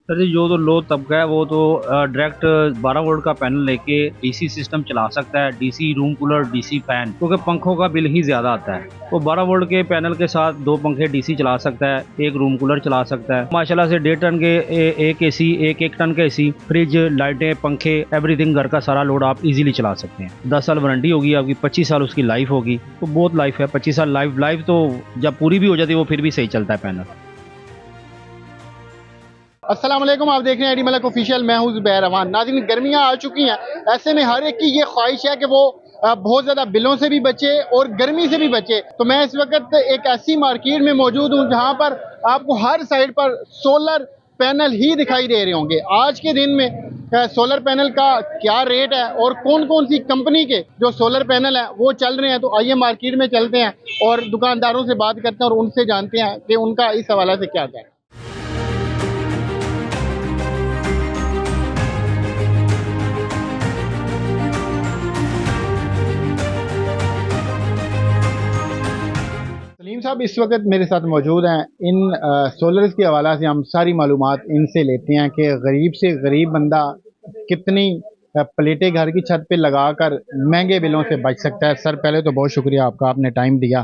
Sir जी, जो तो लो तबका है वो तो डायरेक्ट 12 वोल्ट का पैनल लेके डीसी सिस्टम चला सकता है, DC room cooler, DC fan, क्योंकि पंखों का बिल ही ज़्यादा आता है। वो 12 वोल्ट के पैनल के साथ दो पंखे डीसी चला सकता है, एक रूम कूलर चला सकता है। माशाल्लाह से 1.5 टन के एक एसी, एक टन का एसी, फ्रिज, लाइटें, पंखे, एवरीथिंग, घर का सारा लोड आप इजीली चला सकते हैं। 10 साल वारंटी होगी आपकी, 25 साल उसकी लाइफ होगी, तो बहुत लाइफ है। 25 साल लाइफ तो जब पूरी भी हो जाती है वो फिर भी सही चलता है पैनल। अस्सलाम वालेकुम, आप देख रहे हैं एडी मलिक ऑफिशियल। मैं हूं ज़ुबैर अमान। नाज़रीन, गर्मियां आ चुकी हैं, ऐसे में हर एक की ये ख्वाहिश है कि वो बहुत ज़्यादा बिलों से भी बचे और गर्मी से भी बचे। तो मैं इस वक्त एक ऐसी मार्केट में मौजूद हूं जहां पर आपको हर साइड पर सोलर पैनल ही दिखाई दे रहे होंगे। आज के दिन में सोलर पैनल का क्या रेट है और कौन कौन सी कंपनी के जो सोलर पैनल है वो चल रहे हैं, तो आइए मार्केट में चलते हैं और दुकानदारों से बात करते हैं और उनसे जानते हैं कि उनका इस हवाले से क्या कहना है। सलीम साहब इस वक्त मेरे साथ मौजूद हैं। इन सोलर्स के हवाला से हम सारी मालूमात इनसे लेते हैं कि गरीब से गरीब बंदा कितनी प्लेटें घर की छत पे लगाकर महंगे बिलों से बच सकता है। सर पहले तो बहुत शुक्रिया आपका, आपने टाइम दिया।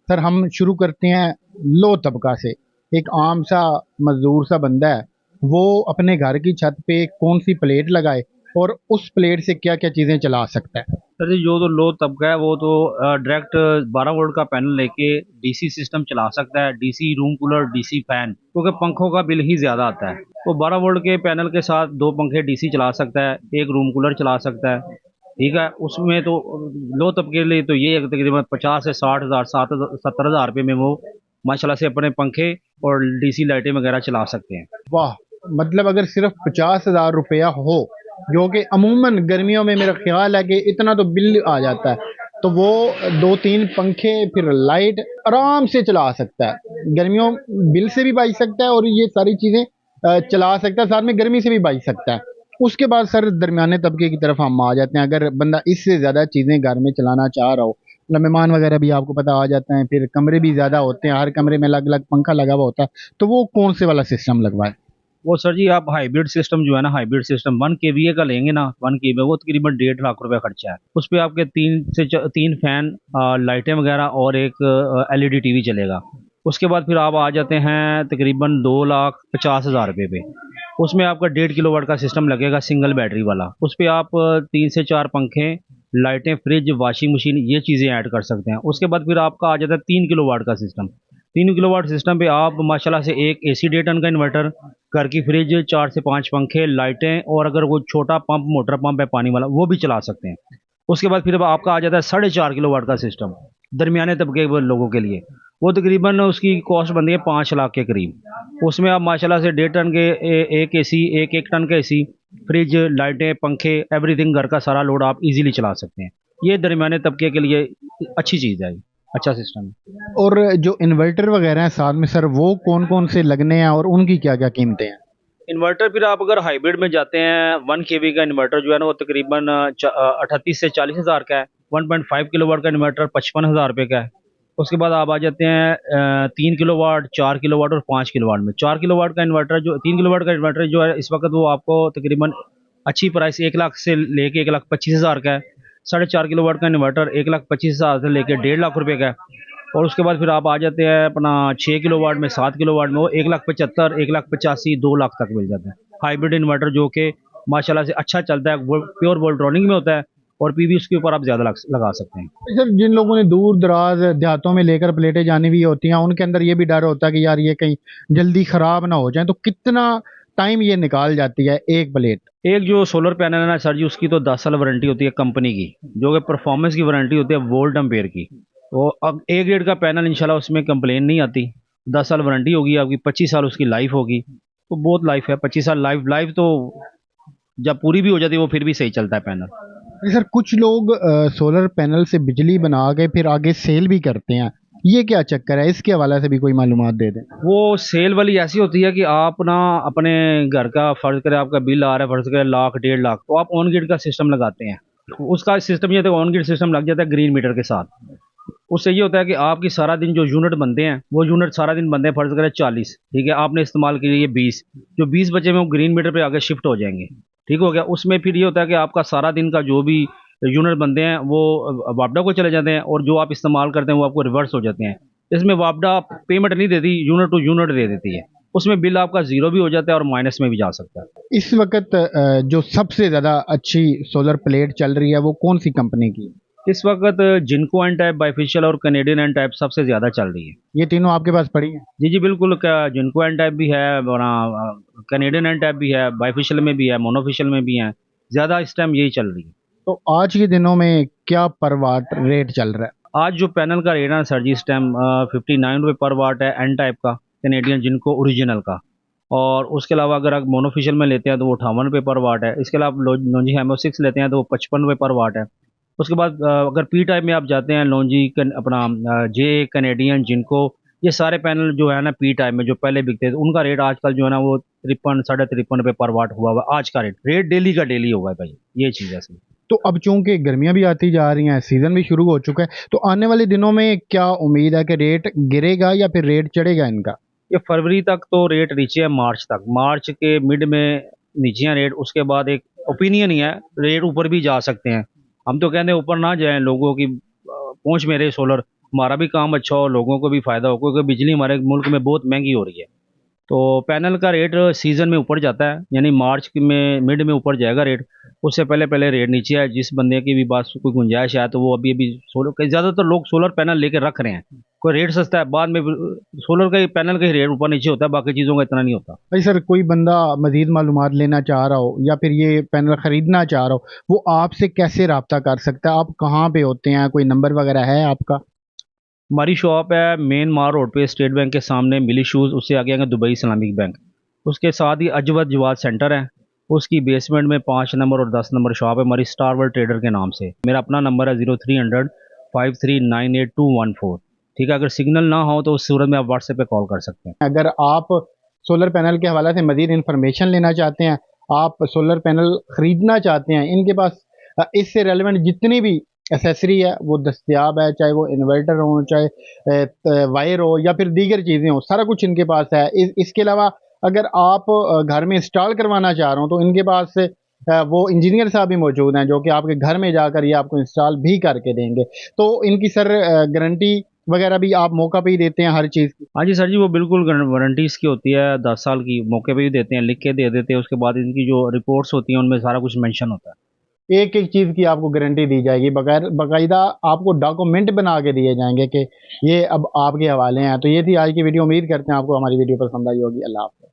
सर हम शुरू करते हैं लो तबका से। एक आम सा मजदूर सा बंदा है, वो अपने घर की छत पे कौन सी प्लेट लगाए और उस प्लेट से क्या क्या चीज़ें चला सकता है। सर जी, जो तो लो तबका है वो तो डायरेक्ट 12 वोल्ट का पैनल लेके डीसी सिस्टम चला सकता है, DC room cooler, DC fan, क्योंकि पंखों का बिल ही ज़्यादा आता है। तो 12 वोल्ट के पैनल के साथ दो पंखे डीसी चला सकता है, एक रूम कूलर चला सकता है। ठीक है, उसमें तो लो तबके के लिए तो ये है तकरीबन 50 से 60 हज़ार, 70 हज़ार रुपये में वो माशाल्लाह से अपने पंखे और डीसी लाइटें वगैरह चला सकते हैं। वाह, मतलब अगर सिर्फ 50,000 रुपया हो, जो कि अमूमन गर्मियों में मेरा ख्याल है कि इतना तो बिल आ जाता है, तो वो दो तीन पंखे फिर लाइट आराम से चला सकता है। गर्मियों बिल से भी बच सकता है और ये सारी चीज़ें चला सकता है, साथ में गर्मी से भी बच सकता है। उसके बाद सर दरमियाने तबके की तरफ हम आ जाते हैं। अगर बंदा इससे ज़्यादा चीज़ें घर में चलाना चाह रहा हो, मतलब मेहमान वगैरह भी आपको पता आ जाते हैं, फिर कमरे भी ज़्यादा होते हैं, हर कमरे में अलग अलग पंखा लगा हुआ होता है, तो वो कौन से वाला सिस्टम लगवाए। वो सर जी, आप हाइब्रिड सिस्टम जो है ना, हाइब्रिड सिस्टम 1 kVA का लेंगे ना, 1 kVA वो तकरीबन 1.5 लाख रुपए खर्चा है। उस पर आपके तीन फैन, लाइटें वगैरह और एक एलईडी टीवी चलेगा। उसके बाद फिर आप आ जाते हैं तकरीबन 2,50,000 रुपये पे। उसमें आपका 1.5 किलोवाट का सिस्टम लगेगा, सिंगल बैटरी वाला। उस पर आप 3 से 4 पंखे, लाइटें, फ्रिज, वॉशिंग मशीन, ये चीज़ें ऐड कर सकते हैं। उसके बाद फिर आपका आ जाता है 3 किलोवाट का सिस्टम। 3 किलोवाट सिस्टम पे आप माशाल्लाह से एक एसी 1.5 टन का इन्वर्टर, घर की फ्रिज, 4 से 5 पंखे, लाइटें, और अगर वो छोटा पंप, मोटर पंप है पानी वाला, वो भी चला सकते हैं। उसके बाद फिर आपका आ जाता है 4.5 किलोवाट का सिस्टम दरमियाने तबके के लोगों के लिए। वो तकरीबन उसकी कॉस्ट बनती है 5 लाख के करीब। उसमें आप माशाल्लाह से 1.5 टन के एक एसी, एक टन का एसी, फ्रिज, लाइटें, पंखे, एवरीथिंग, घर का सारा लोड आप इजीली चला सकते हैं। ये दरमियाने तबके के लिए अच्छी चीज़ है, अच्छा सिस्टम है। और जो इन्वर्टर वगैरह हैं साथ में सर, वो कौन कौन से लगने हैं और उनकी क्या क्या कीमतें हैं। इन्वर्टर फिर आप अगर हाइब्रिड में जाते हैं, 1 kV का इन्वर्टर जो है ना वो तकरीबन 38 से 40 हज़ार का है। 1.5 किलोवाट का इन्वर्टर 55 हज़ार रुपये का है। उसके बाद आप आ जाते हैं 3 किलोवाट, 4 किलोवाट और 5 किलोवाट में। 4 किलोवाट का इन्वर्टर, जो 3 किलोवाट का इन्वर्टर जो है इस वक्त, वो आपको तकरीबन अच्छी प्राइस 1 लाख से लेके 1,25,000 का है। 4.5 किलोवाट का इन्वर्टर 1,25,000 से लेके 1.5 लाख रुपये का है। और उसके बाद फिर आप आ जाते हैं अपना 6 किलोवाट में, 7 किलोवाट में, वो 1,75,000, 1,85,000, 2 लाख तक मिल जाता है। हाइब्रिड इन्वर्टर जो कि माशाल्लाह से अच्छा चलता है, वो प्योर वोल्ट्रॉनिक में होता है और पीवी उसके ऊपर आप ज़्यादा लगा सकते हैं। सर जिन लोगों ने दूर दराज देहातों में लेकर प्लेटें जानी भी होती हैं, उनके अंदर ये भी डर होता है कि यार ये कहीं जल्दी खराब ना हो जाए, तो कितना टाइम ये निकाल जाती है एक प्लेट। एक जो सोलर पैनल है ना सर जी, उसकी तो 10 साल वारंटी होती है कंपनी की, जो कि परफॉर्मेंस की वारंटी होती है वोल्ट एम्पेयर की। तो अब एक ग्रेड का पैनल इंशाल्लाह उसमें कंप्लेन नहीं आती। 10 साल वारंटी होगी आपकी, 25 साल उसकी लाइफ होगी, तो बहुत लाइफ है। 25 साल लाइफ लाइफ तो जब पूरी भी हो जाती है वो फिर भी सही चलता है पैनल। सर कुछ लोग सोलर पैनल से बिजली बना के फिर आगे सेल भी करते हैं, ये क्या चक्कर है, इसके हवाले से भी कोई मालूमात दे दें। वो सेल वाली ऐसी होती है कि आप ना अपने घर का, फर्ज करें आपका बिल आ रहा है, फर्ज करें 1,00,000 1,50,000, तो आप ऑन ग्रिड का सिस्टम लगाते हैं। उसका सिस्टम ये तो ऑन ग्रिड सिस्टम लग जाता है ग्रीन मीटर के साथ। उससे ये होता है कि आपकी सारा दिन जो यूनिट बनते हैं वो यूनिट सारा दिन बनते हैं, फर्ज करें 40, ठीक है, आपने इस्तेमाल किए ये 20, जो 20 बचे में वो ग्रीन मीटर पे आगे शिफ्ट हो जाएंगे। ठीक हो गया। उसमें फिर ये होता है कि आपका सारा दिन का जो भी यूनिट बनते हैं वो वापडा को चले जाते हैं, और जो आप इस्तेमाल करते हैं वो आपको रिवर्स हो जाते हैं। इसमें वापडा पेमेंट नहीं देती, यूनिट टू यूनिट दे देती है। उसमें बिल आपका जीरो भी हो जाता है और माइनस में भी जा सकता है। इस वक्त जो सबसे ज़्यादा अच्छी सोलर प्लेट चल रही है वो कौन सी कंपनी की है? इस वक्त जिनको एन टाइप, बाइफिशियल और कैनेडियन एन टाइप सबसे ज़्यादा चल रही है। ये तीनों आपके पास पड़ी हैं? जी जी बिल्कुल। जिनको एन टाइप भी है, कैनेडियन एन टाइप भी है, बाइफिशियल में भी है, मोनोफिशियल में भी है। ज़्यादा इस टाइम यही चल रही है। तो आज के दिनों में क्या पर वाट रेट चल रहा है? आज जो पैनल का रेट है सर जी, इस टाइम 59 रुपये पर वाट है एन टाइप का, कैनेडियन जिनको ओरिजिनल का। और उसके अलावा अगर आप मोनोफिशियल में लेते हैं तो वो 58 रुपये पर वाट है। इसके अलावा लॉन्जी हेमो 6 लेते हैं तो वो 55 रुपये पर वाट है। उसके बाद अगर पी टाइप में आप जाते हैं, लॉन्जी अपना जे कैनेडियन जिनको, ये सारे पैनल जो है ना पी टाइप में जो पहले बिकते थे, उनका रेट आजकल जो है ना वो 53, 53.5 रुपये पर वाट हुआ हुआ है। आज का रेट डेली का डेली होगा भाई, ये चीज़ है सर। तो अब चूंकि गर्मियां भी आती जा रही हैं, सीजन भी शुरू हो चुका है, तो आने वाले दिनों में क्या उम्मीद है कि रेट गिरेगा या फिर रेट चढ़ेगा इनका? ये फरवरी तक तो रेट नीचे है, मार्च तक, मार्च के मिड में नीचे है रेट। उसके बाद एक ओपिनियन ही है, रेट ऊपर भी जा सकते हैं। हम तो कहते हैं ऊपर ना जाएं, लोगों की पहुंच में रहे सोलर, हमारा भी काम अच्छा हो, लोगों को भी फायदा हो, क्योंकि बिजली हमारे मुल्क में बहुत महंगी हो रही है। तो पैनल का रेट सीजन में ऊपर जाता है, यानी मार्च में मिड में ऊपर जाएगा रेट। उससे पहले पहले रेट नीचे है। जिस बंदे की भी बात कोई गुंजाइश है तो वो अभी अभी सोलर, ज़्यादातर लोग सोलर पैनल लेके रख रहे हैं। कोई रेट सस्ता है, बाद में सोलर का ही पैनल का ही रेट ऊपर नीचे होता है, बाकी चीज़ों का इतना नहीं होता। भाई सर, कोई बंदा मजीद मालूमात लेना चाह रहा हो या फिर ये पैनल खरीदना चाह रहा हो, वो आपसे कैसे रब्ता कर सकता है? आप कहाँ पे होते हैं? कोई नंबर वगैरह है आपका? हमारी शॉप है मेन मार रोड पे, स्टेट बैंक के सामने मिली शूज़, उससे आगे आएंगे दुबई इस्लामिक बैंक। उसके साथ ही अजवद जवाद सेंटर है, उसकी बेसमेंट में 5 नंबर और 10 नंबर शॉप है हमारी, स्टार वर्ल्ड ट्रेडर के नाम से। मेरा अपना नंबर है 0300 5398 214। ठीक है, अगर सिग्नल ना हो तो उस सूरत में आप व्हाट्सएप पे कॉल कर सकते हैं। अगर आप सोलर पैनल के हवाले से मजीद इंफॉर्मेशन लेना चाहते हैं, आप सोलर पैनल ख़रीदना चाहते हैं, इनके पास इससे रेलिवेंट जितनी भी एसेसरी है वो दस्तियाब है, चाहे वो इन्वर्टर हो, चाहे वायर हो या फिर दीगर चीज़ें हो, सारा कुछ इनके पास है। इसके अलावा अगर आप घर में इंस्टॉल करवाना चाह रहे हो तो इनके पास वो इंजीनियर साहब भी मौजूद हैं जो कि आपके घर में जाकर ये आपको इंस्टॉल भी करके देंगे। तो इनकी सर गारंटी वगैरह भी आप मौका पे ही देते हैं हर चीज़ की? हाँ जी सर जी, वो बिल्कुल वारंटी इसकी होती है 10 साल की, मौके पे भी देते हैं, लिख के दे देते हैं। उसके बाद इनकी जो रिपोर्ट्स होती हैं उनमें सारा कुछ मेंशन होता है। एक एक चीज़ की आपको गारंटी दी जाएगी, बगैर बाकायदा आपको डॉक्यूमेंट बना के दिए जाएंगे कि ये अब आपके हवाले हैं। तो ये थी आज की वीडियो। उम्मीद करते हैं आपको हमारी वीडियो पसंद आई होगी। अल्लाह हाफ़िज़।